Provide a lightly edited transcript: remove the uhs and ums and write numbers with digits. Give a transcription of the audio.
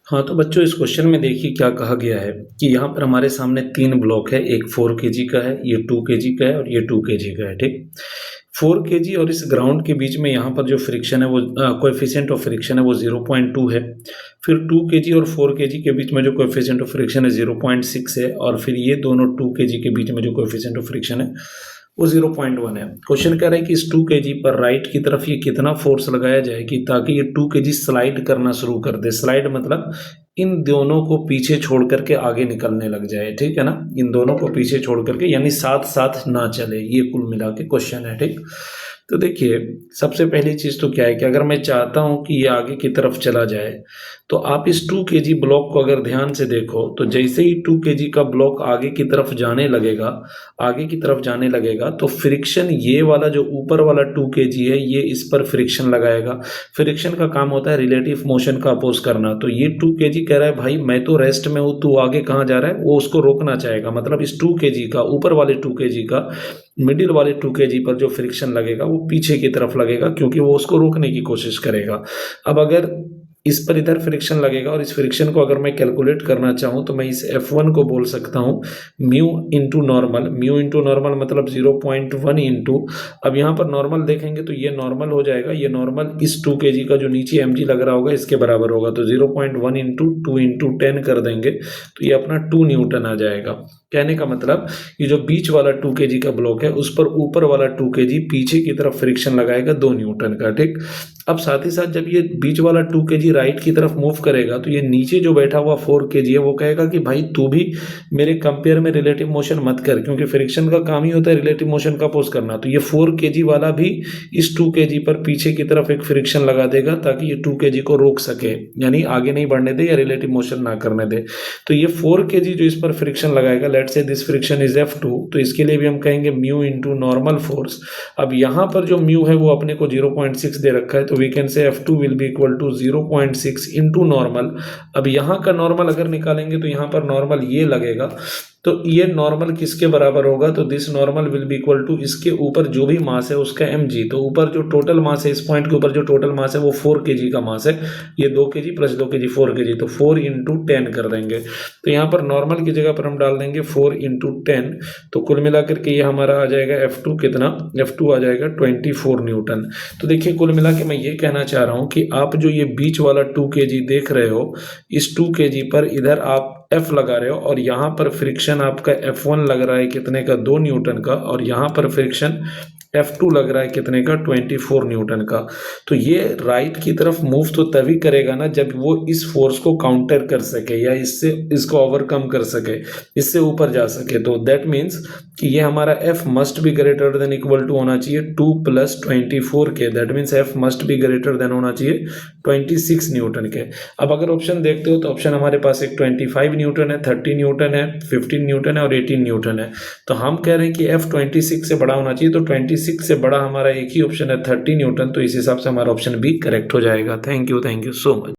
हाँ, तो बच्चों इस क्वेश्चन में देखिए क्या कहा गया है कि यहाँ पर हमारे सामने 3 ब्लॉक है, एक 4 केजी का है, ये 2 केजी का है और ये 2 केजी का है, ठीक? 4 केजी और इस ग्राउंड के बीच में यहाँ पर जो फ्रिक्शन है वो कोएफ़िशिएंट ऑफ फ्रिक्शन है वो 0.2 है। फिर 2 केजी और 4 केजी के बीच में जो कोएफ़िशिएंट ऑफ फ्रिक्शन है 0.6 है और फिर ये दोनों 2 केजी के बीच में जो कोएफ़िशिएंट ऑफ फ्रिक्शन है वो 0.1 है। क्वेश्चन कह रहा है कि इस 2 केजी पर राइट की तरफ ये कितना फोर्स लगाया जाए कि ताकि ये 2 केजी स्लाइड करना शुरू कर दे। स्लाइड मतलब इन दोनों को पीछे छोड़ करके आगे निकलने लग जाए, ठीक है ना? इन दोनों को पीछे छोड़ करके यानी साथ-साथ ना चले, ये कुल मिला के क्वेश्चन है, ठीक? तो देखिए, सबसे पहली चीज़ तो क्या है कि अगर मैं चाहता हूँ कि ये आगे की तरफ चला जाए, तो आप इस 2 केजी ब्लॉक को अगर ध्यान से देखो, तो जैसे ही 2 केजी का ब्लॉक आगे की तरफ जाने लगेगा, तो फ्रिक्शन ये वाला जो ऊपर वाला 2 केजी है, ये इस पर फ्रिक्शन लगाएगा। फ्रिक्शन का काम होता है रिलेटिव मोशन का अपोज़ करना। तो ये 2 केजी कह रहा है भाई मैं तो रेस्ट में हूँ, तू आगे कहाँ जा रहा है? वो उसको रोकना चाहेगा। मतलब इस 2 केजी का, ऊपर वाले 2 केजी का मिडिल वाले 2 केजी पर जो फ्रिक्शन लगेगा वो पीछे की तरफ लगेगा क्योंकि वो उसको रोकने की कोशिश करेगा। अब अगर इस पर इधर फ्रिक्शन लगेगा और इस फ्रिक्शन को अगर मैं कैलकुलेट करना चाहूँ तो मैं इस F1 को बोल सकता हूँ म्यू इंटू नॉर्मल मतलब 0.1 इंटू, अब यहाँ पर नॉर्मल देखेंगे तो ये नॉर्मल हो जाएगा, ये नॉर्मल इस 2 केजी का जो नीचे mg लग रहा होगा इसके बराबर होगा, तो 0.1 इंटू 2 इंटू 10 कर देंगे तो ये अपना 2 न्यूटन आ जाएगा। कहने का मतलब ये जो बीच वाला 2 केजी का ब्लॉक है उस पर ऊपर वाला 2 केजी पीछे की तरफ फ्रिक्शन लगाएगा 2 न्यूटन का, ठीक? अब साथ ही साथ जब ये बीच वाला 2 केजी राइट की तरफ मूव करेगा तो ये नीचे जो बैठा हुआ 4 केजी है वो कहेगा कि भाई तू भी मेरे कंपेयर में रिलेटिव मोशन मत कर, क्योंकि फ्रिक्शन का काम ही होता है रिलेटिव मोशन का अपोज करना। तो ये 4 केजी वाला भी इस 2 केजी पर पीछे की तरफ एक फ्रिक्शन लगा देगा ताकि ये 2 केजी को रोक सके, यानी आगे नहीं बढ़ने दे या रिलेटिव मोशन ना करने दे। तो ये 4 केजी जो इस पर फ्रिक्शन लगाएगा, let's say this friction is F2, तो इसके लिए भी हम कहेंगे म्यू इंटू नॉर्मल फोर्स। अब यहाँ पर जो म्यू है वो अपने को 0.6 दे रखा है, तो we can say F2 will be equal to 0.6 into normal. अब यहाँ का नॉर्मल अगर निकालेंगे तो यहाँ पर नॉर्मल ये लगेगा, तो ये नॉर्मल किसके बराबर होगा? तो this normal will be equal to इसके ऊपर जो भी मास है उसका mg, तो ऊपर जो टोटल मास है इस पॉइंट के ऊपर जो टोटल मास है वो 4 केजी का मास है, ये 2 केजी प्लस 2 केजी 4 केजी, तो 4 इंटू 10 कर देंगे। तो यहाँ पर नॉर्मल की जगह पर हम डाल देंगे 4 इंटू 10, तो कुल मिलाकर के ये हमारा आ जाएगा F2 कितना? F2 आ जाएगा 24 न्यूटन। तो देखिए कुल मिला के मैं ये कहना चाह रहा हूँ कि आप जो ये बीच वाला 2 केजी देख रहे हो, इस 2 केजी पर इधर आप F लगा रहे हो और यहाँ पर फ्रिक्शन आपका F1 लग रहा है कितने का? 2 न्यूटन का, और यहाँ पर फ्रिक्शन F2 लग रहा है कितने का? 24 न्यूटन का। तो ये राइट की तरफ मूव तो तभी करेगा ना जब वो इस फोर्स को काउंटर कर सके या इससे इसको ओवरकम कर सके, इससे ऊपर जा सके। तो दैट मीन्स कि ये हमारा F must be greater than equal to होना चाहिए 2 प्लस 24 के, that means F must be greater than होना चाहिए 26 न्यूटन के। अब अगर ऑप्शन देखते हो तो ऑप्शन हमारे पास एक 25 न्यूटन है, 30 न्यूटन है, 15 न्यूटन है और 18 न्यूटन है। तो हम कह रहे हैं कि F 26 से बड़ा होना चाहिए, तो 26 से बड़ा हमारा एक ही ऑप्शन है 30 न्यूटन, तो इस हिसाब से हमारा ऑप्शन बी करेक्ट हो जाएगा। Thank you so much.